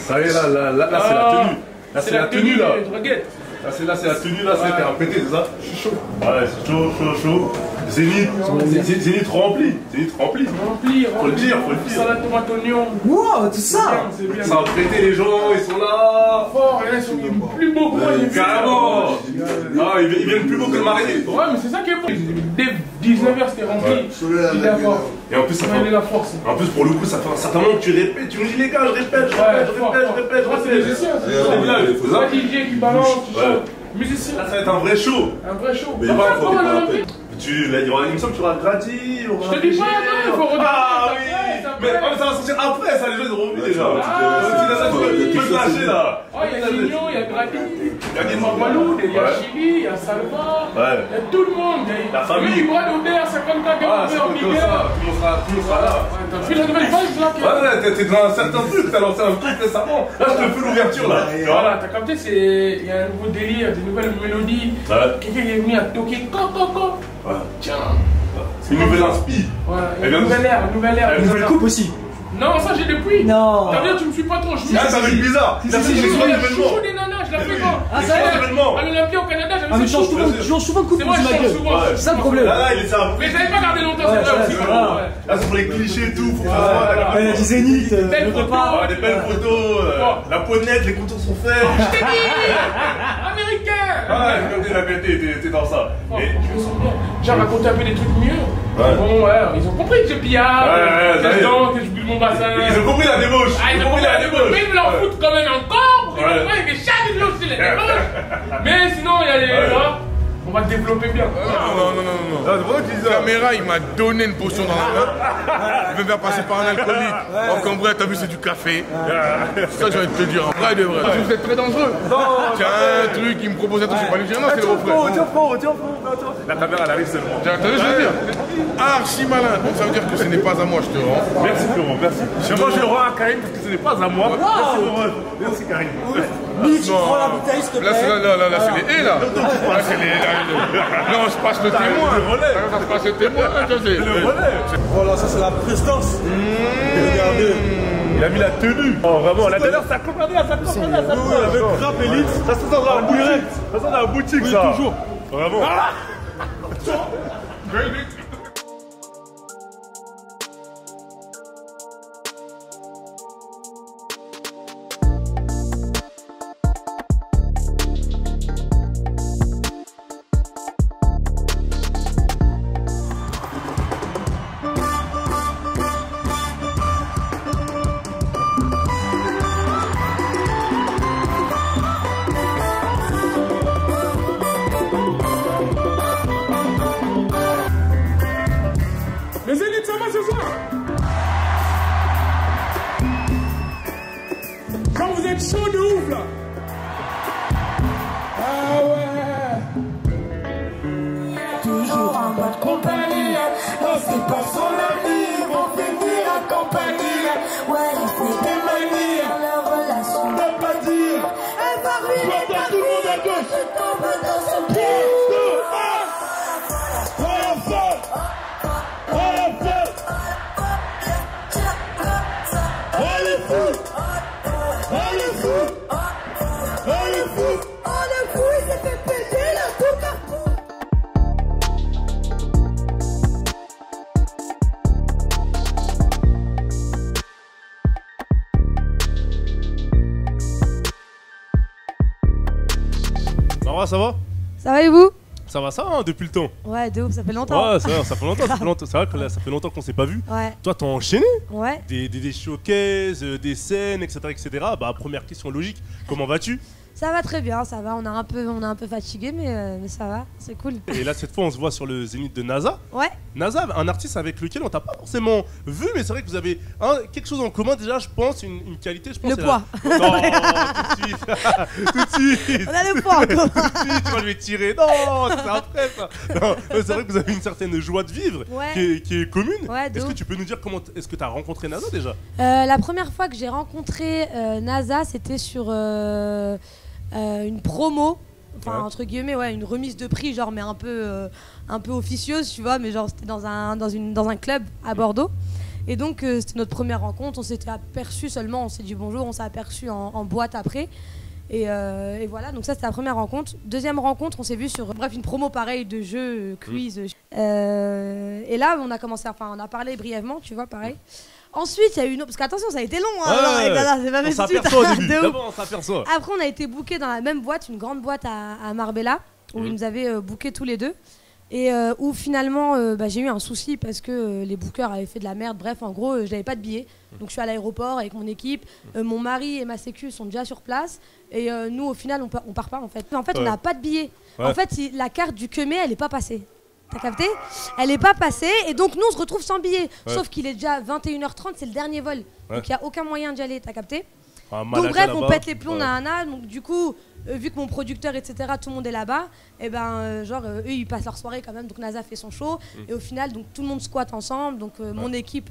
Ça y est, là c'est la tenue. Là, c'est la tenue, là. Là, c'est la tenue, là, c'est répété, c'est ça? Je suis chaud. Ouais, c'est chaud. Zénith rempli. Rempli. Faut le dire. Salade tomate oignon. Wow, tout ça. Ça a prêté, les gens, ils sont là. Fort, ils sont plus beaux que moi. Carrément. Ah, ils viennent plus beaux que le marié. Ouais, mais c'est ça qui est beau. Dès 19h, c'était rempli. Et en plus, ça fait la force. En plus, pour le coup, ça fait un certain moment que tu répètes. Tu nous dis, les gars, je répète. C'est musicien, c'est ça. DJ qui balance, tu chantes. Musicien. Là, ça va être un vrai show. Mais il va falloir des Il me semble que tu auras grandi. Je te dis pas, non, il faut regarder. Ah oui. Mais ça va sortir après, ça, les gens ils auront vu déjà. Tu peux te lâcher là. Oh, il y a Gignon, il y a Grady, il y a des Marmaloud, il y a Chili, il y a Salva, il y a tout le monde. La famille. Il y a Brad Oder, 54 gars, C'est comme ça, tout le monde sera là. T'as vu la nouvelle page là? Ouais, t'es dans un certain truc, t'as lancé un truc récemment. Là, je te fais l'ouverture là. Voilà, t'as capté, il y a un nouveau délire, des nouvelles mélodies. Quelqu'un est venu à toquer, tiens. C'est une nouvelle inspi. Ouais, une nouvelle ère. Une nouvelle coupe aussi. Non, ça j'ai depuis. Non. T'as vu, tu me suis pas trop. Ah, ça va être bizarre. J'ai chouchou des nanas, je la fais pas. Ah, ça y est. À l'Olympia au Canada, j'avais Ah, mais tu changes souvent de coupe, c'est moi, je change souvent. C'est ça le problème. Là, il est ça. Mais j'avais pas gardé longtemps, c'est vrai aussi. Là, c'est pour les clichés et tout. Faut faire Il y a du zénith, belles le photos. repas. des belles photos. La poignette, les contours sont faits. Je t'ai dit américain. La vérité, t'es dans ça. Je me sens bien. J'ai raconté un peu des trucs mieux. Bon, ouais, ils ont compris que je pillard, que je danse, que je bouge mon bassin. Ils ont compris la débauche. Ils ont compris la débauche. Mais ils me l'en foutent quand même encore. Ils ont compris que chaque vidéo c'est la débauche. Mais sinon, il y a les gars. On va développer bien. Non. La caméra, il m'a donné une potion dans la main. Il veut me faire passer par un alcoolique. Donc en vrai, t'as vu, c'est du café. C'est ça que j'ai envie de te dire. En vrai, de vrai. Vous êtes très dangereux. Tiens, un truc, il me proposait tout, je vais pas lui dire non, c'est le refrain. La caméra, elle arrive seulement. T'as vu, je veux dire archi malin. Donc ça veut dire que ce n'est pas à moi, je te rends. Merci Florent, merci. Moi je le rends à Karim parce que ce n'est pas à moi. Merci Florent. Merci Karim. Lui, tu prends la bouteille, s'il te plaît. Là, c'est les et là. Là, c'est les. Non, je passe le témoin. Le relais. Ça se passe le témoin. Le relais. Voilà, ça c'est la prestance. Regardez. Il a mis la tenue. Oh, vraiment, la dernière, ça coûte rien, ça coûte rien. Avec Rap Elite. Ça se passe dans la boutique. Ça se passe dans la boutique, ça. Toujours. Vraiment. Les élites, ça va ce soir? Quand vous êtes chaud de ouf là. Ah ouais. Toujours en mode compagnie, et c'est pas son ami, ils vont finir en compagnie. Ouais, il fait des manies, leur relation ne peut pas dire. Elle va ruiner ta vie, je tombe dans son pied. Ça va? Ça va et vous? Ça va, hein, depuis le temps. Ouais, de ouf, ça fait longtemps. Ouais, ça fait longtemps. C'est vrai que ça fait longtemps qu'on s'est pas vu. Ouais. Toi, t'as enchaîné Ouais. des showcases, des scènes, etc. Bah, première question logique, comment vas-tu? Ça va très bien, ça va. On est un peu fatigué, mais ça va, c'est cool. Et là, cette fois, on se voit sur le Zénith de NASA. Ouais. NASA, un artiste avec lequel on t'a pas forcément vu, mais c'est vrai que vous avez quelque chose en commun déjà, je pense, une qualité, je pense. Le poids. Non, tout de suite. Tout de suite. On a le poids en commun. Tout de suite, moi je vais tirer. Non, c'est après ça. Non, c'est vrai que vous avez une certaine joie de vivre qui est commune. Ouais, est-ce que tu peux nous dire comment est-ce que tu as rencontré NASA déjà? La première fois que j'ai rencontré NASA, c'était sur une promo. Enfin, entre guillemets, ouais, une remise de prix, genre, mais un peu officieuse, tu vois, mais genre, c'était dans un club à Bordeaux. Et donc c'était notre première rencontre, on s'était aperçu seulement, on s'est dit bonjour, on s'est aperçu en boîte après. Et voilà, donc ça c'était la première rencontre. Deuxième rencontre, on s'est vu sur une promo pareille de jeu, quiz. Et là on a commencé, on a parlé brièvement, tu vois, pareil. Ensuite il y a eu une autre, parce qu'attention ça a été long, hein, c'est pas on s'aperçoit au début, d'abord on s'aperçoit. Après on a été bookés dans la même boîte, une grande boîte à Marbella, où ils nous avaient bookés tous les deux. Et où finalement j'ai eu un souci parce que les bookers avaient fait de la merde. Bref, en gros, je n'avais pas de billets. Donc je suis à l'aéroport avec mon équipe. Mon mari et ma sécu sont déjà sur place. Et nous, au final, on part pas en fait. En fait, on n'a pas de billets. En fait, la carte du Kemé, elle n'est pas passée. T'as capté? Elle n'est pas passée. Et donc nous, on se retrouve sans billets. Sauf qu'il est déjà 21h30, c'est le dernier vol. Donc il n'y a aucun moyen d'y aller. T'as capté? Donc bref, on pète les plombs nana. Donc du coup, vu que mon producteur, etc., tout le monde est là-bas, et ben eux ils passent leur soirée quand même. Donc NASA fait son show et au final, donc tout le monde squatte ensemble. Donc mon équipe,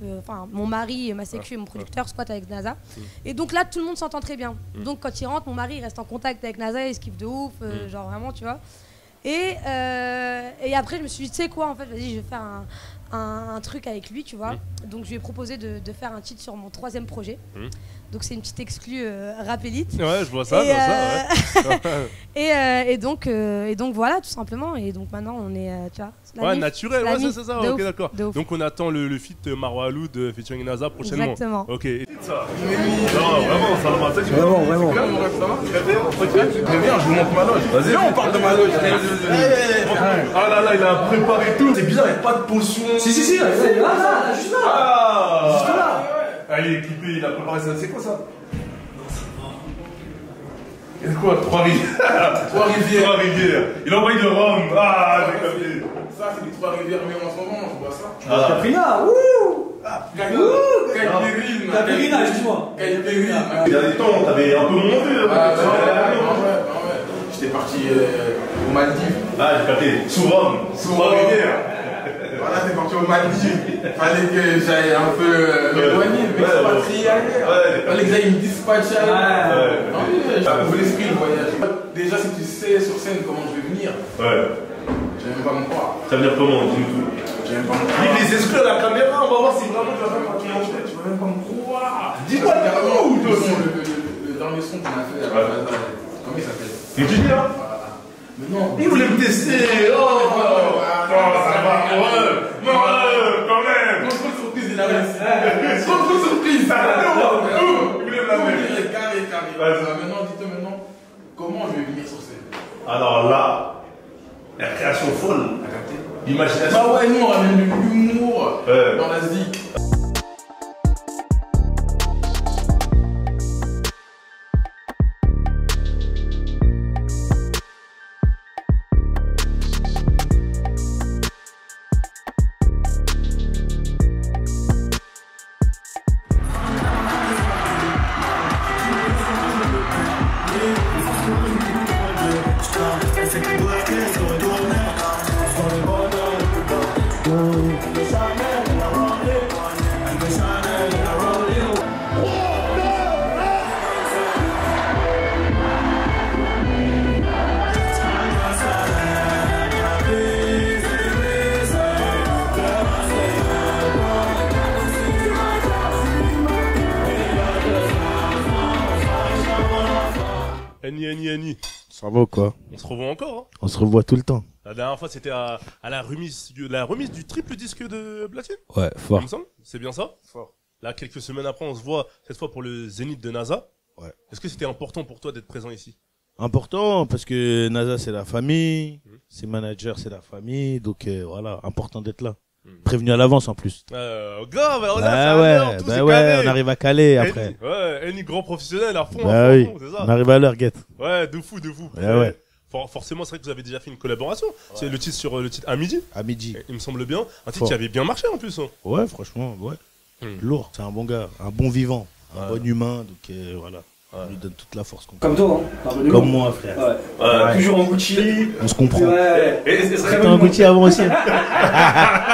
mon mari, ma sécu et mon producteur squattent avec NASA. Et donc là, tout le monde s'entend très bien. Donc quand il rentre, mon mari il reste en contact avec NASA, il se kiffe de ouf, genre vraiment, tu vois. Et après, je me suis dit, tu sais quoi, en fait, vas-y, je vais faire un truc avec lui, tu vois. Donc je lui ai proposé de faire un titre sur mon 3e projet. Donc c'est une petite exclue Rap Elite. Ouais, je vois ça, et donc voilà, tout simplement. Et donc maintenant on est, tu vois. Ouais, naturel, ouais, c'est ça, ok, d'accord. Donc on attend le feat Marwa Aloud featuring NASA prochainement. Exactement. Ok. Non, vraiment, ça va. Vraiment. Très bien, je vous montre ma loge. Vas-y, on parle de ma loge. Ah là, il a préparé tout. C'est bizarre, il n'y a pas de potion. Si, juste là. Juste là. Ah, il est équipé, il a préparé ça. C'est quoi ça? C'est quoi? 3 rivières. Il a envoyé de Rome. Ah, j'ai capté. Ça, c'est les 3 rivières, mais en ce moment, je vois ça. Caprina, wouh! Caprina, excuse-moi. Il y a des temps, t'avais un peu monté. J'étais parti aux Maldives. Ah, j'ai capté. Sous Rome. Sous rivière. Voilà, c'est parti aux Maldives. Fallait que j'aille un peu m'éloigner, m'expatrier ailleurs. Fallait que j'aille me dispatcher ailleurs. J'approuve l'esprit, le voyage. Déjà, si tu sais sur scène comment je vais venir, je vais même pas me croire. Ça veut dire comment? Dis-nous tout. Je vais même pas me croire. Les exclus à la caméra, on va voir si vraiment tu vas faire tout mon Tu vas même pas me croire. Dis-moi tout. Le dernier son qu'on a fait, comment il s'appelle? Et tu dis là? Mais non. Il voulait me tester. Oh, ça va. Non, quand même. Contrôle surprise, il a réussi. Contrôle surprise. Il voulait me la mettre. Carré. Maintenant, dis-toi maintenant, comment je vais venir sur scène? Alors là, la création folle. L'imagination. Ah ouais, nous on ramène de l'humour dans la zik. Eni. Ça va ou quoi? On se revoit encore, hein? On se revoit tout le temps. La dernière fois, c'était à la remise du triple disque de platine. Ouais, fort. C'est bien ça? Fort. Là, quelques semaines après, on se voit cette fois pour le Zénith de NASA. Ouais. Est-ce que c'était important pour toi d'être présent ici? Important parce que NASA c'est la famille, ses managers c'est la famille, donc voilà, important d'être là. Prévenu à l'avance en plus. Grave, on on arrive à caler après. Eni grand professionnel à fond, oui. c'est ça. On arrive à l'heure, guette. Ouais, de fou. Ouais. Forcément, c'est vrai que vous avez déjà fait une collaboration. C'est le titre sur le titre À Midi. À Midi. Il me semble bien. Un titre qui avait bien marché en plus. Hein. Ouais, franchement, ouais. Lourd. C'est un bon gars, un bon vivant, un bon humain, donc voilà. On lui donne toute la force qu'on peut. Comme toi, hein. Comme moi, frère. Ouais. Toujours en Gucci. On se comprend. Ouais. C'était en Gucci avant aussi.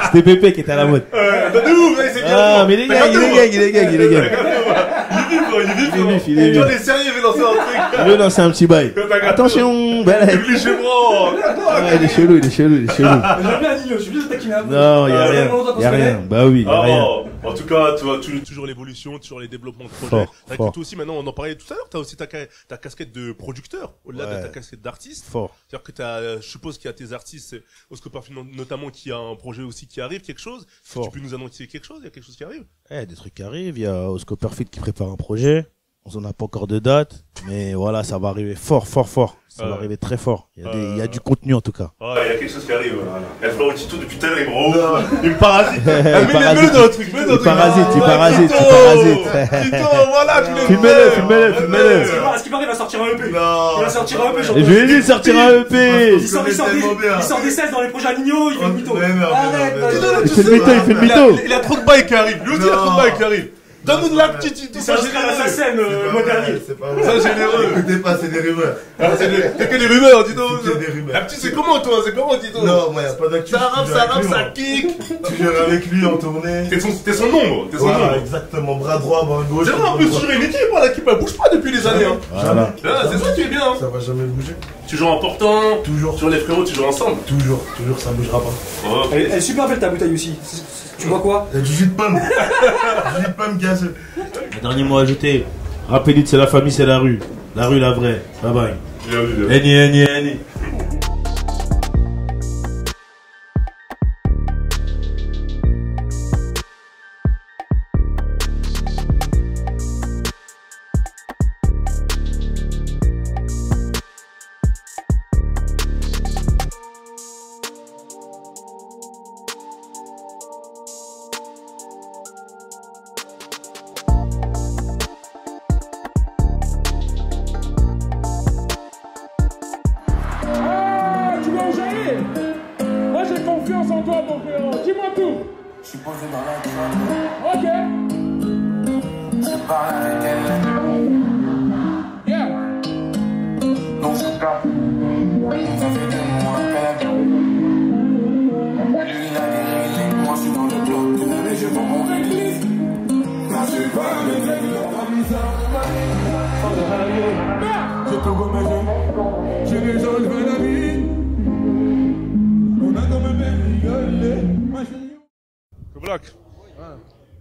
C'était Pépé qui était à la mode. Ah, mais il est gang. Il est vif. Tu vois, les sérieux, il veut lancer un truc. Il veut lancer un petit bail. Attention, belle. Il Il est chelou. J'aime bien Nino, je suis obligé de taquiner un peu. Non, y a rien. Bah oui, y a rien. En tout cas, tu vois, toujours l'évolution, toujours les développements de projets. T'as toi aussi, maintenant, on en parlait tout à l'heure, t'as aussi ta casquette de producteur, au-delà de ta casquette d'artiste. Fort. C'est-à-dire que je suppose qu'il y a tes artistes, Oscar notamment, qui a un projet aussi qui arrive, quelque chose. Fort. Tu peux nous annoncer quelque chose? Il y a quelque chose qui arrive? Des trucs qui arrivent. Il y a Oscar Perfit qui prépare un projet. On n'a pas encore de date, mais voilà, ça va arriver fort. Ça va arriver très fort. Il y a du contenu en tout cas. Il y a quelque chose qui arrive. Il y a Florent Tito depuis tout à l'heure, il me parasite. Mets-le dans le truc, il parasite. Tito, voilà, tu les Filmez-le. Est-ce qu'il paraît, il va sortir un EP? Il va sortir un EP, Je lui ai dit de sortir un EP. Il sort des 16 dans les projets à Nino, il fait le mytho. Arrête, il fait le mytho. Il a trop de bails qui arrivent. Lui aussi, il a trop de bails qui arrivent. Donne-nous de la petite. Il s'inscrit à la scène le mois dernier. C'est pas vrai. Ça, généreux. Écoutez pas, c'est des rumeurs. C'est que des rumeurs, Tito. C'est des rumeurs. La petite, c'est comment, toi? C'est comment, Tito? Non, moi, y a pas d'actu. Ça rappe, ça kick. Toujours avec lui en tournée. T'es son ombre. Voilà, exactement. Bras droit, bras gauche. C'est vrai, en plus, sur une équipe, l'équipe, elle bouge pas depuis des années. Voilà. C'est ça, tu es bien. Ça va jamais bouger. Toujours important. Toujours. Sur les frérots, toujours ensemble. Toujours, ça bougera pas. Elle est super belle ta bouteille aussi. Tu vois quoi? Il y a du jus de pomme. Du jus de pomme gazeux. Le dernier mot ajouté. Rappelez-lui, c'est la famille, c'est la rue. La rue, la vraie. Bye bye. Bien vu. Eni.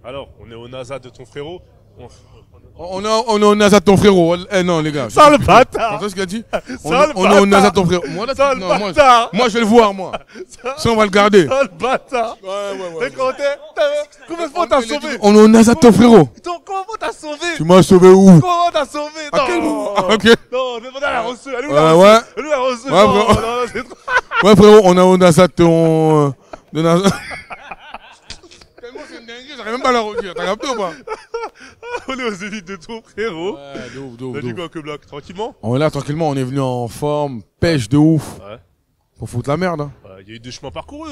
Alors, on est au NASA de ton frérot. On est au NASA de ton frérot. Non, les gars. Sale bâtard. T'entends ce qu'il a dit? On est au NASA de ton frérot. Moi, je vais le voir, moi. Ça, on va le garder. Sale bâtard. Ouais. Combien de fois t'as sauvé? On est au NASA de ton frérot. Comment t'as sauvé? Tu m'as sauvé où? Comment t'as sauvé? À quel moment? Ok. Non, demande à la reçue. Elle est où Ouais. la reçue? Ouais, frérot, on est au NASA de ton... de NASA. Tellement c'est une dinguerie, j'arrive même pas à la redire. T'as capté ou pas? On est aux élites de ton frérot. Ouais, de ouf. T'as dit quoi que Black? Tranquillement? On est là tranquillement, on est venu en forme, pêche de ouf. Ouais. Pour foutre la merde. Hein. Il y a eu des chemins parcourus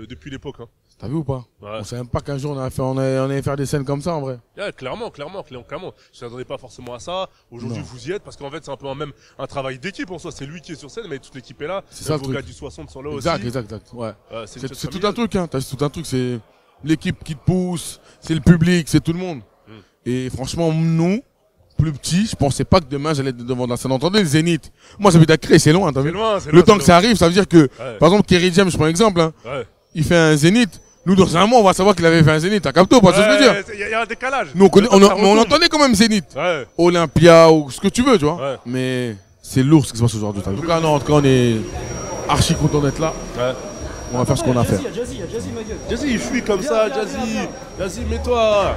depuis l'époque. Hein. T'as vu ou pas? Ouais. On savait même pas qu'un jour on allait faire des scènes comme ça en vrai. Ouais, clairement. Je n'attendais pas forcément à ça. Aujourd'hui, vous y êtes parce qu'en fait, c'est un peu un travail d'équipe en soi. C'est lui qui est sur scène, mais toute l'équipe est là. C'est ça le truc. Les gars du 60 sont là exact, aussi. Exact. Ouais. C'est tout un un truc, hein. T'as tout un truc, c'est l'équipe qui te pousse, c'est le public, c'est tout le monde. Et franchement, nous, plus petits, je pensais pas que demain j'allais être devant la scène. Entendez le Zénith. Moi, j'habite à Cré, c'est loin, t'as vu? Le temps que ça arrive, ça veut dire que, par exemple, Kerry James, je prends un exemple, hein. Il fait un Zénith. Nous, dans un mois, on va savoir qu'il avait fait un Zénith. T'as capté ou pas? C'est ce que je veux dire? Il y a un décalage. Nous, on entendait quand même Zénith. Olympia ou ce que tu veux, tu vois. Mais c'est lourd ce qui se passe aujourd'hui. En tout cas, non, on est archi content d'être là. On va faire ce qu'on a à faire. Jazzy, ma gueule. Jazzy, il fuit comme ça, Jazzy, mets-toi.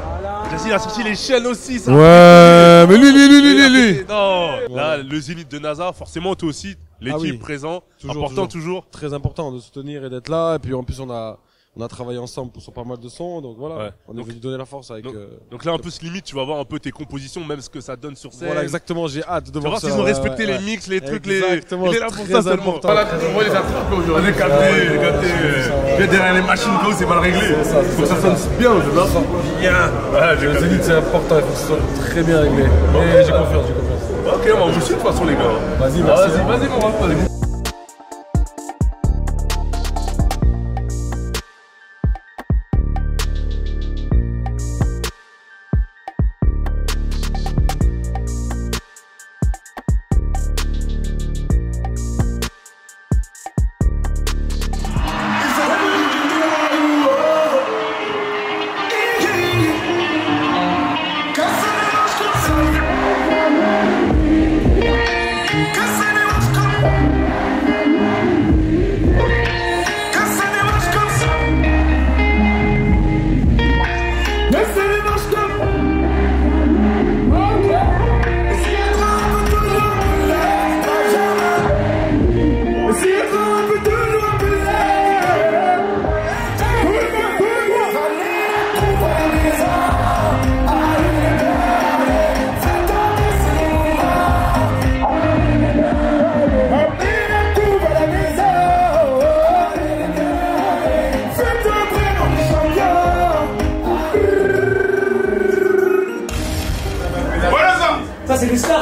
Jazzy, il a sorti les chaînes aussi. Ça. Ouais, mais lui. Non, là, le Zénith de NASA, forcément, toi aussi, l'équipe présent, toujours. Très important de soutenir et d'être là. Et puis en plus, on a travaillé ensemble sur pas mal de sons, donc voilà, on est venu donner la force avec... Donc là, un peu ce limite, tu vas voir un peu tes compositions, même ce que ça donne sur scène. Voilà, exactement, j'ai hâte de voir ça. S'ils ont respecté les mix, les trucs, exactement, il est là pour ça seulement. Voilà, on voit les attrapés aujourd'hui. On est capté. Bien derrière les machines, c'est mal réglé. Faut que ça sonne bien, je vois. Bien. Le Zénith, c'est important, il faut que ce soit très bien réglé. Mais j'ai confiance. Ok, on va vous suivre de toute façon, les gars. Vas-y, merci. Vas-y, mon ref.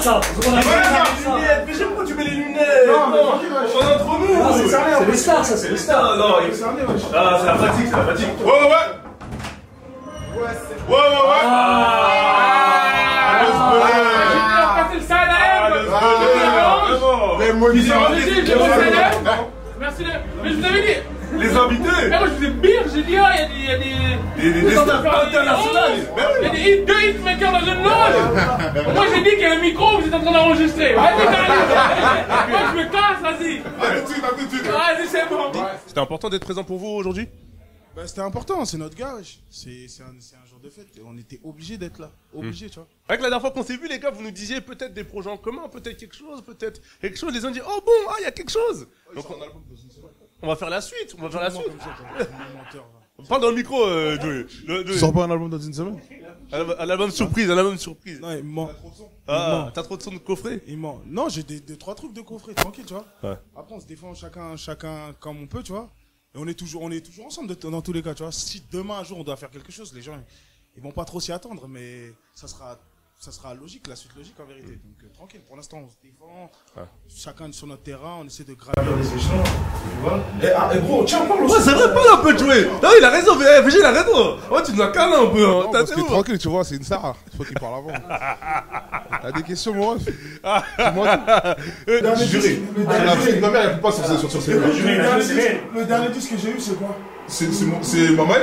ça. Mais j'aime pourquoi tu mets les lunettes. Non, on est entre nous. C'est les stars, ça, c'est les stars. Non, ah, c'est la fatigue, c'est la fatigue. Ouais. Merci, mais je vous avais dit. Les invités. Moi je vous ai pire, j'ai dit, il y a des stars internationales. Il y a deux hitmakers dans une loge. Moi j'ai dit qu'il y a un micro, vous êtes en train d'enregistrer. Vas-y, moi je me casse, vas-y. Tout de suite. Vas-y, c'est bon. C'était important d'être présent pour vous aujourd'hui? Bah, c'était important, c'est notre gars, c'est un jour de fête, on était obligé d'être là, obligé, tu vois. Avec la dernière fois qu'on s'est vu, les gars, vous nous disiez peut-être des projets en commun, peut-être quelque chose, les gens disent oh bon, ah il y a quelque chose. Donc on va faire la suite, Parle dans le micro, Joey. Tu sors pas un album dans une semaine? Un album surprise. Non, il me ment. Ah, t'as trop de sons de coffret? Il ment. Non, j'ai deux, trois trucs de coffret, tranquille, tu vois. Ouais. Après, on se défend chacun comme on peut, tu vois. Et on est toujours ensemble dans tous les cas, tu vois. Si demain, un jour, on doit faire quelque chose, les gens, ils vont pas trop s'y attendre, mais ça sera logique, la suite logique en vérité. Donc, tranquille, pour l'instant, on se défend. Ouais. Chacun sur notre terrain, on essaie de gravir les échelons, tu vois. Et gros, tiens, parle aussi. Ouais, c'est vrai, parle un peu de jouer. Non, il a raison, FG, il a raison. Ouais, tu nous as calé un peu. Non, parce que tranquille, tu vois, c'est une star. Il faut qu'il parle avant. T'as des questions, mon ref? Dis-moi tout. Le dernier disque que j'ai eu, c'est quoi? C'est Mamaï.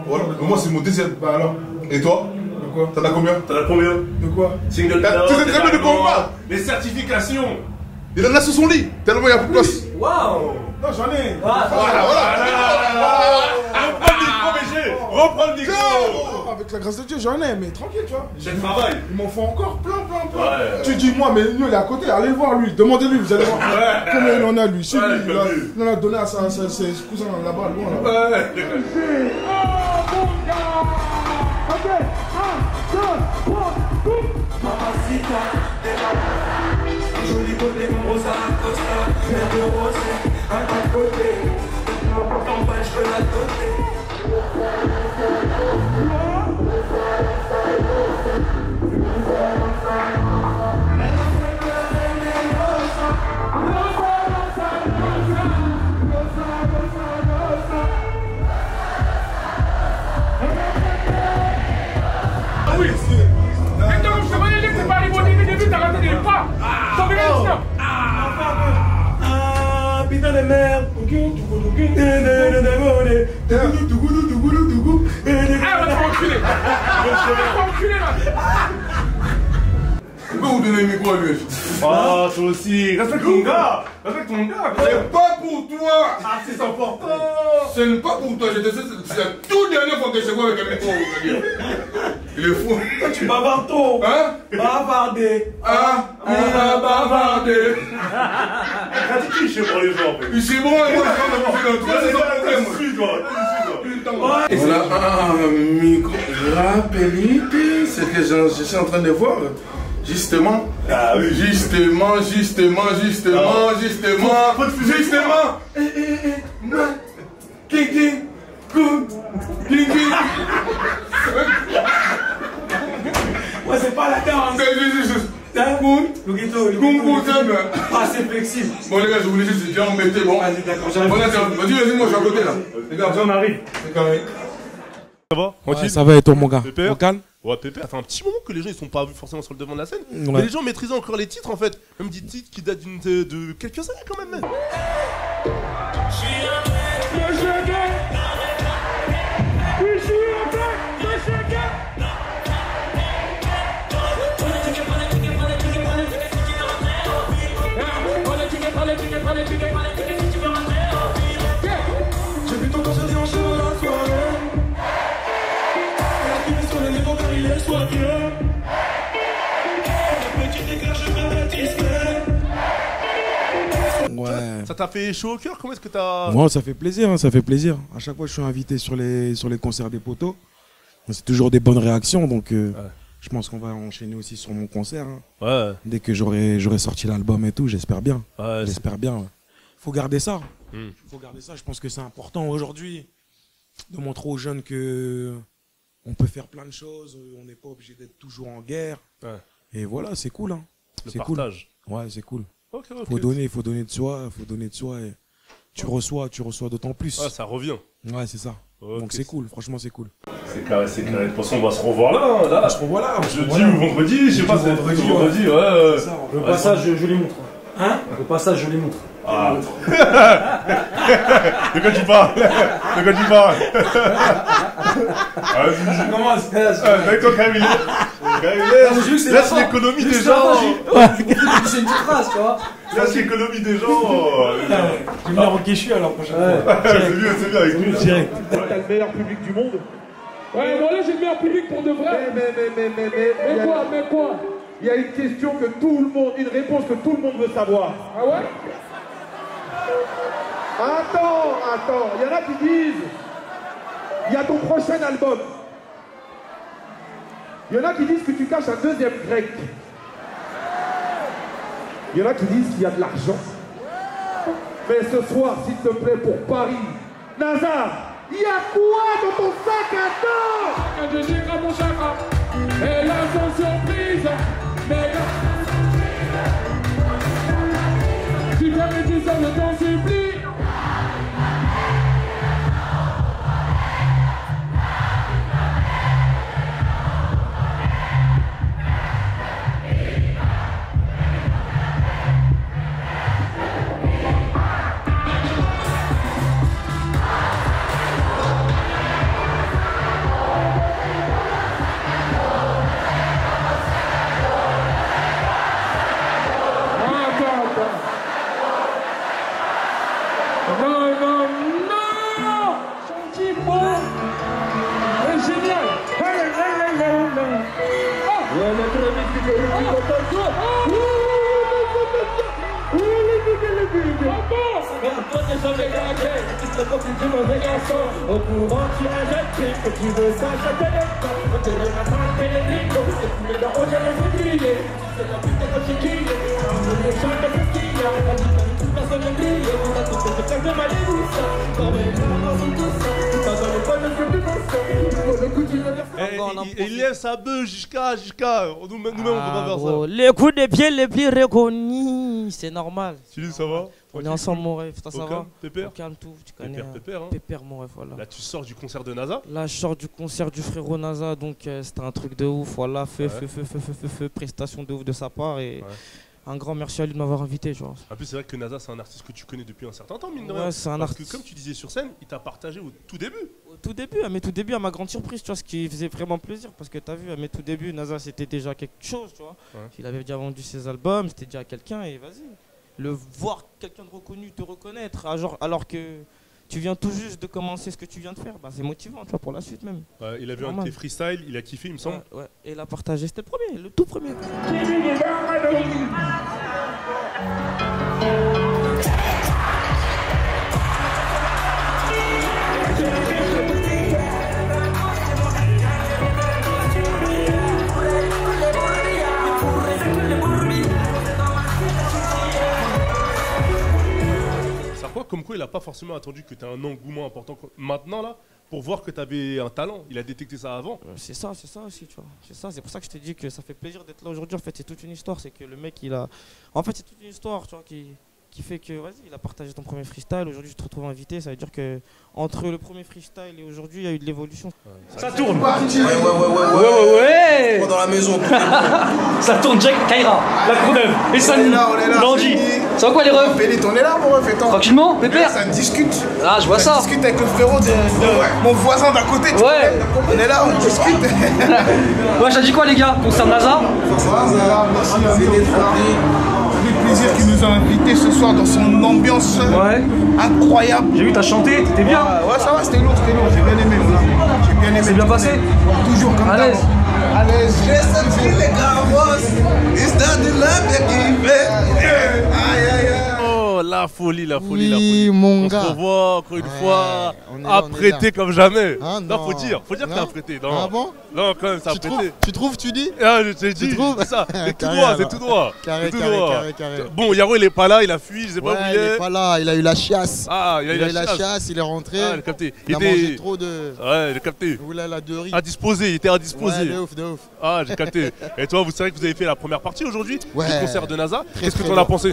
Voilà. Moi, c'est mon deuxième. Bah alors. Et toi? De quoi? T'en as combien? De quoi? Single. Tu sais très bien de quoi on parle. Les certifications. Il en a sous son lit. Tellement il y a plus de place. Waouh! Non, j'en ai. Voilà. Reprends le micro. Avec la grâce de Dieu, j'en ai, mais tranquille, tu vois. J'ai le travail. Il m'en faut encore plein. Ouais. Tu dis moi, mais lui, il est à côté, allez le voir lui, demandez-lui, vous allez voir combien il en a lui. C'est lui, il en a donné à ses cousins là-bas, loin là-bas. Ouais. Ok, 1, 2, 3, coupe. Mamacita, joli côté, mon rosa Costa, vert de rosé, à ta côté, en bas je peux la doter. Oui. Maintenant, je te connais, c'est pas arrivé au début, t'as raté des pas. T'en veux bien, Putain de merde. Ah, on va te enculer. Là. Tu peux vous donner le micro à lui? Ah, toi aussi. Respecte ton gars. C'est pas pour toi. Ah, c'est important. Ce n'est pas pour toi. C'est la toute dernière fois que je vois avec un micro. Il est fou. Tu bavardes trop. Hein? Bavarder. Bavarder. Gratifié pour les gens, en fait. C'est bon, moi, je vais On a un micro. Rappelez-moi ce que je suis en train de voir. Justement. Ah oui. Justement. Kiki. Ouais, c'est pas la terre. Ah, c'est flexible. Bon, les gars, je voulais juste dire, on mettait bon. Vas-y, d'accord, j'arrive. Vas-y, moi, je suis à côté là. Les gars, on arrive. C'est carré. Ça va? Ouais, ça va et toi, mon gars? Pépère? Au calme? Ouais, Pépère, ça fait un petit moment que les gens ils sont pas vus forcément sur le devant de la scène. Ouais. Mais les gens maîtrisent encore les titres en fait. Même des titres qui datent de quelques années quand même. Ouais. Ça t'a fait chaud au cœur? Comment est-ce que t'as... Moi, ça fait plaisir, hein, ça fait plaisir. À chaque fois, je suis invité sur les concerts des poteaux. C'est toujours des bonnes réactions, donc je pense qu'on va enchaîner aussi sur mon concert. Hein. Ouais. Dès que j'aurai sorti l'album et tout, j'espère bien. Ouais, j'espère bien. Ouais. Faut garder ça. Faut garder ça. Je pense que c'est important aujourd'hui de montrer aux jeunes que on peut faire plein de choses. On n'est pas obligé d'être toujours en guerre. Ouais. Et voilà, c'est cool. Hein. Le partage. Cool. Ouais, c'est cool. Ok. Il faut donner de soi, et tu reçois d'autant plus. Ah, ça revient. Ouais, c'est ça. Okay. Donc c'est cool, franchement c'est cool. C'est carré. De toute façon, on va se revoir là. On se revoit là. Jeudi ou vendredi, je sais pas, c'est vendredi, ouais. Le passage, je les montre. Hein? Le passage, je les montre. Ah. De quoi tu parles? Vas-y. Commence. D'accord, Camille. Laisse l'économie des gens. C'est une petite phrase, tu vois. Laisse l'économie des gens. Tu me mets en Kéchu alors prochaine fois. C'est bien avec lui. Direct. T'as le meilleur public du monde. Ouais, bon là j'ai le meilleur public pour de vrai. Mais quoi? Il y a une question que tout le monde, une réponse que tout le monde veut savoir. Ah ouais? Attends, il y en a qui disent, il y a ton prochain album. Il y en a qui disent que tu caches un deuxième grec. Il y en a qui disent qu'il y a de l'argent. Mais ce soir, s'il te plaît, pour Paris, Nazar, il y a quoi dans ton sac à dos? Quand je gère mon chakra, et là sans surprise, mais tu fais mes ça, je t'en supplie. Au courant, tu as jeté que tu veux ça, je te laisse pas. On te laisse pas sans pénétrer. Tu mets dans l'eau, je laisse briller. C'est la pute que j'ai crié. On me chante de ce qu'il y a. On dit que toute personne est brillée. On a tout fait de faire de mal et tout ça. Quand même, on a tout ça. Pas dans les bonnes, je plus bon ça. Le coup, tu veux faire ça. Il lève sa beuh jusqu'à. Nous-mêmes, on peut pas faire ça. Les coups de pied les plus reconnus, c'est normal. Tu dis, ça va? On est ensemble, mon rêve. Ça va? Pépère? Calme tout, tu connais. Pépère, hein. Pépère, mon rêve, voilà. Là, tu sors du concert de NASA? Là, je sors du concert du frérot NASA, donc c'était un truc de ouf. Voilà, feu, prestation de ouf de sa part. Et un grand merci à lui de m'avoir invité, tu vois. En plus, c'est vrai que NASA, c'est un artiste que tu connais depuis un certain temps, mine de rien. rien. C'est un Parce artiste. que, comme tu disais sur scène, il t'a partagé au tout début. Au tout début, à mes tout débuts, à ma grande surprise, tu vois, ce qui faisait vraiment plaisir. Parce que t'as vu, à mes tout débuts, NASA, c'était déjà quelque chose, tu vois. Il avait déjà vendu ses albums, c'était déjà quelqu'un, et vas-y. Le voir quelqu'un de reconnu te reconnaître, alors que tu viens tout juste de commencer ce que tu viens de faire, bah, c'est motivant, tu vois, pour la suite même. Il a vu un de tes freestyles, il a kiffé, il me semble. Ouais, et il a partagé, c'était le tout premier. Comme quoi, il n'a pas forcément attendu que tu aies un engouement important maintenant là pour voir que tu avais un talent. Il a détecté ça avant. C'est ça aussi, tu vois. C'est pour ça que je t'ai dit que ça fait plaisir d'être là aujourd'hui. En fait, c'est toute une histoire. C'est que le mec, il a. En fait, c'est toute une histoire, tu vois, qui fait que, vas-y, il a partagé ton premier freestyle. Aujourd'hui, je te retrouve invité. Ça veut dire que entre le premier freestyle et aujourd'hui, il y a eu de l'évolution. Ça tourne. Ouais. Dans la maison. Ça tourne, Jack, Kaira, la Courneuve, et Sani, Dandy. Ça va quoi les refs? On est là, mon ref, et toi? Tranquillement, pépère? Ça discute. Ah, je vois ça. On discute avec le frérot de mon voisin d'à côté. Ouais. On est là, on discute. Ouais, j'ai dit quoi les gars? Concerne NASA? C'est des plaisir qu'il nous a invités ce soir dans son ambiance incroyable. J'ai vu, t'as chanté, t'étais bien. Ouais, ça va, c'était lourd, j'ai bien aimé. J'ai bien aimé. C'est bien passé? Toujours comme à l'aise. À l'aise. J'ai senti les gars, it's not the love that give it. Aïe, aïe, aïe. la folie, la folie, Oui, la folie. mon on gars. se revoit encore une fois, on est là, apprêté comme jamais. Ah, non, faut non. dire que t'es Non. apprêté. Non. Ah bon? Non, quand même, c'est Tu apprêté. trouves, tu dis? Ah, je t'ai dit, Tu trouves? c'est ça. C'est tout Carré, droit, c'est alors. tout droit. Carré, C'est tout carré, droit. carré. Bon, Yaro, il est pas là, il a fui, je sais pas où Ouais, il il est pas là, il a eu la chiasse. Ah, il a eu la chiasse, il est rentré. Ah, j'ai capté. Il a mangé trop de. Ouais, j'ai capté. Oulala, de riz. Indisposé, il était indisposé. Ouais, de ouf, de ouf. Ah, j'ai capté. Et toi, vous savez que vous avez fait la première partie aujourd'hui Ouais. du concert de NASA. Très, Qu'est-ce que très tu en as lourd. pensé?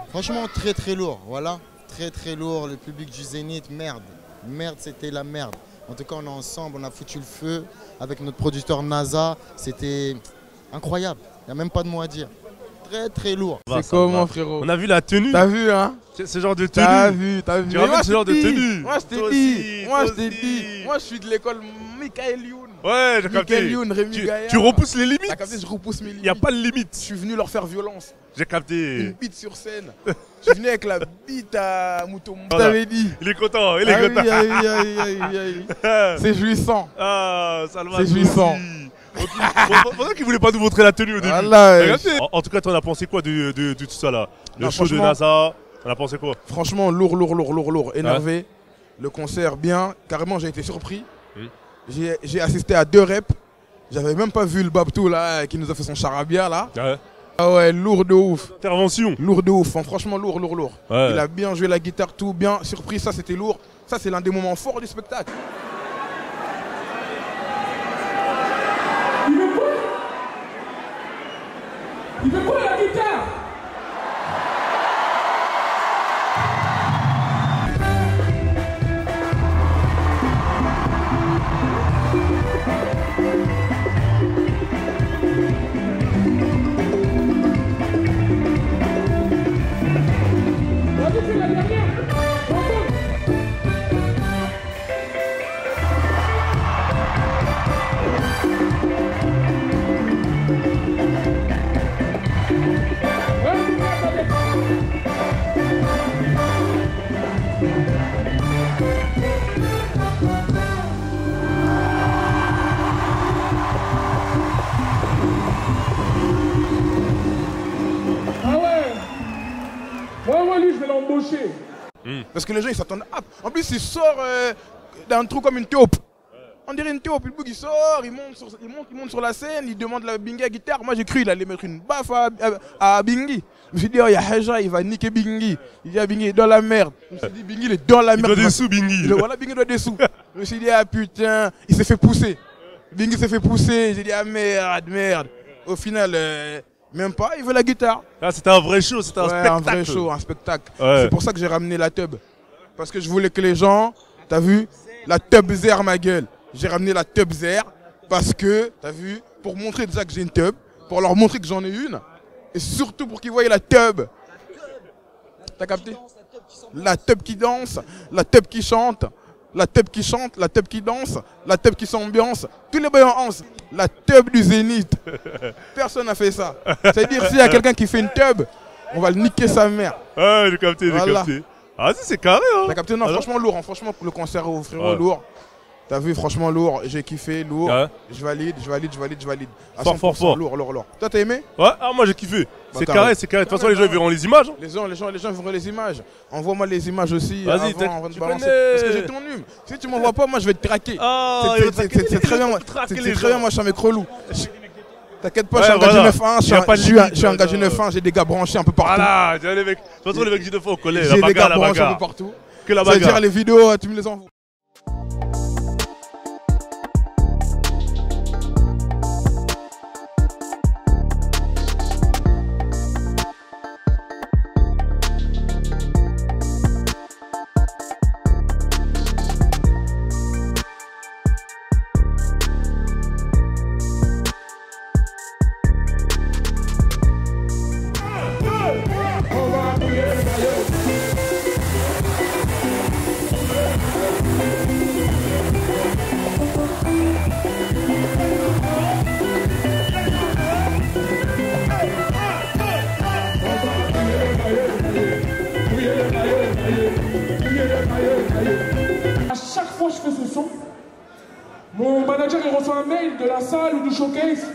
Franchement, très très lourd, voilà. Très très lourd, le public du Zénith, merde. Merde, c'était la merde. En tout cas, on est ensemble, on a foutu le feu avec notre producteur NASA. C'était incroyable, il n'y a même pas de mots à dire. Très très lourd. C'est comment, frérot? On a vu la tenue. T'as vu, hein? Ce genre de tenue. T'as vu. Tu ramènes ce genre de tenue. Moi, je t'ai Toi dit. aussi, Moi, toi je t'ai dit. Moi, je suis de l'école Michael Youn. Ouais, j'ai capté. Michael Youn, Rémi Gaillard. Tu repousses les limites. T'as capté, je repousse mes limites. Il n'y a pas de limite. Je suis venu leur faire violence. J'ai capté. Une bite sur scène. Je suis venu avec la bite à Mouton. Je Voilà. t'avais dit. Il est content, il est Aïe, content. aïe, aïe, aïe, aïe. C'est jouissant. Ah, Salva. C'est jouissant. C'est pour ça qu'il voulait pas nous montrer la tenue au début. Voilà, T'as capté en tout cas, toi, on a pensé quoi de tout ça là? Le Non, show de franchement- NASA, on a pensé quoi? Franchement, lourd. Énervé. Le concert, bien. Carrément, j'ai été surpris. J'ai assisté à 2 reps. J'avais même pas vu le Babtou là qui nous a fait son charabia là. Ouais. Ah ouais, lourd de ouf. Intervention. Lourd de ouf, hein, franchement lourd. Ouais. Il a bien joué la guitare, tout bien. Surpris, ça c'était lourd. Ça c'est l'un des moments forts du spectacle. Il veut quoi la guitare? Ah ouais. Ouais, lui, je vais l'embaucher. Parce que les gens ils s'attendent. Ah, en plus il sort d'un trou comme une taupe. On dirait une taupe, le bug il sort, il monte sur la scène, il demande la Bingy à guitare. Moi j'ai cru qu'il allait mettre une baffe à Bingy. Je me suis dit, oh, il y a Haja, il va niquer Bingy. Il dit, ah, Bingy est dans la merde. Je me suis dit, Bingy il est dans la merde. Il doit des sous, Bingy. Voilà, Bingy doit des sous. Je me suis dit, ah putain, il s'est fait pousser. Bingy s'est fait pousser. J'ai dit, ah merde. Au final, même pas, il veut la guitare. Ah, c'était un vrai show, c'était un Ouais, spectacle. un vrai show, un spectacle. Ouais. C'est pour ça que j'ai ramené la tub. Parce que je voulais que les gens, t'as vu, la tub zère ma gueule. J'ai ramené la tub zère parce que, t'as vu, pour montrer déjà que j'ai une tub, pour leur montrer que j'en ai une, et surtout pour qu'ils voient la tub. T'as capté? La tub qui danse, la tub qui chante, la tub qui chante, la tub qui danse, la tub qui s'ambiance, tous les bails en hanse. La tub du Zénith. Personne n'a fait ça. C'est-à-dire, s'il y a quelqu'un qui fait une tub, on va le niquer sa mère. Ouais, j'ai capté, j'ai Voilà. capté. Ah, si, c'est carré, hein. T'as capté? Non, Alors franchement lourd, hein. Franchement, le concert au frérot, Ouais. lourd. T'as vu, franchement lourd, j'ai kiffé, lourd. Ouais. Je valide. À Fort, 100%, fort. Lourd. Toi, t'as aimé? Ouais, ah, moi j'ai kiffé. Bah, C'est carré. carré, c'est carré. De toute façon, les gens ils verront les images. Hein. Les gens verront les images. Envoie-moi les images aussi. Vas-y, avant de tu balancer. connais. Parce que j'ai ton nume. Si tu m'envoies pas, moi je vais te traquer. Ah, il va traquer C'est très bien, moi. traquer C'est les très bien, gens. moi je suis un mec relou. T'inquiète pas, Ouais, je suis engagé voilà. 9-1, Il y a pas de limite, je suis engagé voilà. 9-1, j'ai des gars branchés un peu partout. Voilà, les mecs. De toute façon, les mecs, de fois au collège. La J'ai des bagarre, gars la branchés un peu bagarre. partout. Que la Ça veut bagarre. dire les vidéos, tu me les envoies. À chaque fois que je fais ce son, Mon manager il reçoit un mail de la salle ou du showcase.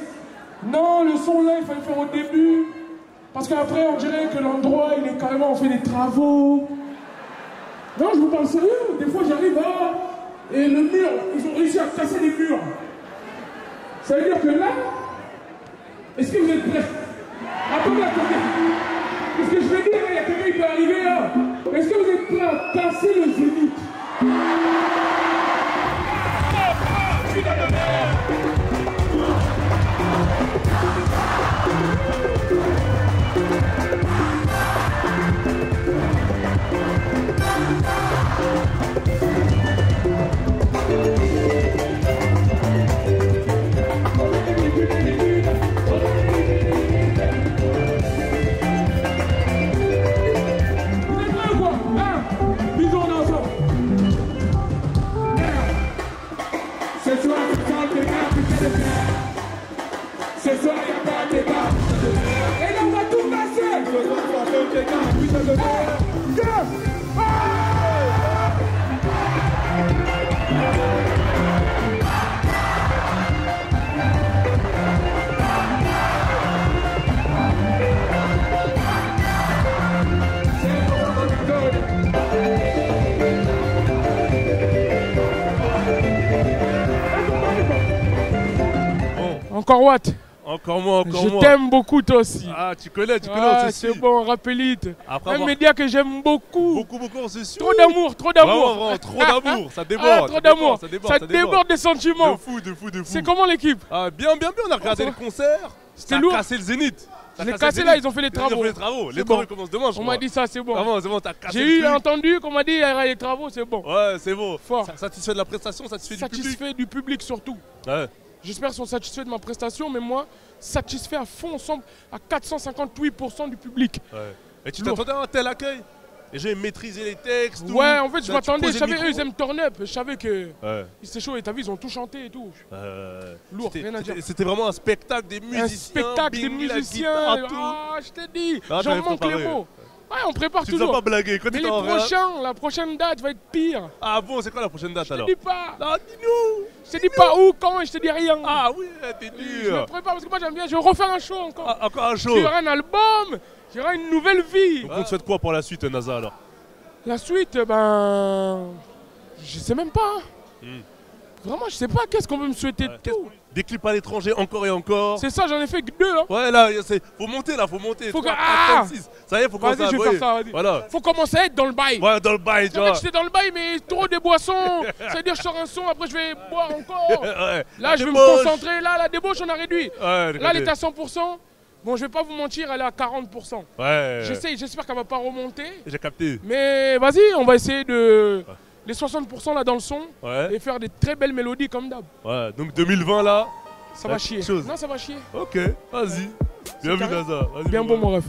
Non, le son là, il fallait faire au début. Parce qu'après, on dirait que l'endroit, il est carrément, on fait des travaux. Non, je vous parle sérieux. Des fois, j'arrive à... Et le mur, ils ont réussi à casser les murs. Ça veut dire que là... Est-ce que vous êtes prêts? Attendez. Qu'est-ce que je vais dire? Il y a quelqu'un qui peut arriver là. Est-ce que vous êtes prêts à casser le zénith? Ce soir, il n'y a pas de débat. Et là, on va tout passer. Encore what? Encore moi. Je t'aime beaucoup toi aussi. Ah, tu connais, c'est bon, rappelite. Un média que j'aime beaucoup. Beaucoup, c'est sûr. Trop d'amour. Vraiment, trop d'amour, ça déborde. Trop d'amour, ça déborde des sentiments. De fou. C'est comment l'équipe? Bien, on a regardé le concert. C'était lourd. T'as cassé le Zénith. Je l'ai cassé là, ils ont fait les travaux. Les travaux commencent demain, je crois. On m'a dit ça, c'est bon. Vraiment, c'est bon, t'as cassé. J'ai entendu qu'on m'a dit il y aura les travaux, c'est bon. Ouais, c'est bon. Fort. Satisfait de la prestation, satisfait du public surtout. Ouais. J'espère qu'ils sont satisfaits de ma prestation, mais moi, satisfait à fond, ensemble, à 458% du public. Ouais. Et tu t'attendais à un tel accueil? Et j'ai maîtrisé les textes. Ouais, en fait, je m'attendais, je savais, eux, ils aiment turn up. Je savais que c'était chaud, et t'as vu, ils ont tout chanté et tout. Lourd, rien à dire. C'était vraiment un spectacle des musiciens. Un spectacle des musiciens. Ah, je t'ai dit, j'en manque les mots. Ouais, on prépare toujours. Tu ne pas blaguer. Mais la prochaine date va être pire. Ah bon, c'est quoi la prochaine date alors? Je te dis pas. Non, dis-nous. Je te dis pas où, quand, et je te dis rien. Ah oui, t'es dur. Je me prépare parce que moi j'aime bien, je vais refaire un show encore. Encore un show. Il y aura un album, il y aura une nouvelle vie. Donc on te souhaite quoi pour la suite, NASA alors? La suite, je sais même pas. Vraiment, je sais pas qu'est-ce qu'on veut me souhaiter de tout. Des clips à l'étranger encore et encore. C'est ça, j'en ai fait que 2. Hein. Ouais, là, faut monter là, faut monter. Faut 3, 4, 5, 6. Ça y est, faut commencer à je vais faire ça, vas-y. Voilà. Faut commencer à être dans le bail. Ouais, dans le bail, tu vois. J'étais dans le bail, mais trop des boissons. C'est-à-dire, je sors un son, après je vais boire encore. Ouais. Là, je vais me concentrer. Là, la débauche, on a réduit. Ouais, là, elle est à 100%. Bon, je vais pas vous mentir, elle est à 40%. Ouais. J'espère qu'elle va pas remonter. J'ai capté. Mais vas-y, on va essayer de... Les 60% là dans le son et faire des très belles mélodies comme d'hab. Ouais, donc 2020 là... Ça va chier. Non, ça va chier. Ok, vas-y. Bien vu, NASA. Bien bon, mon ref.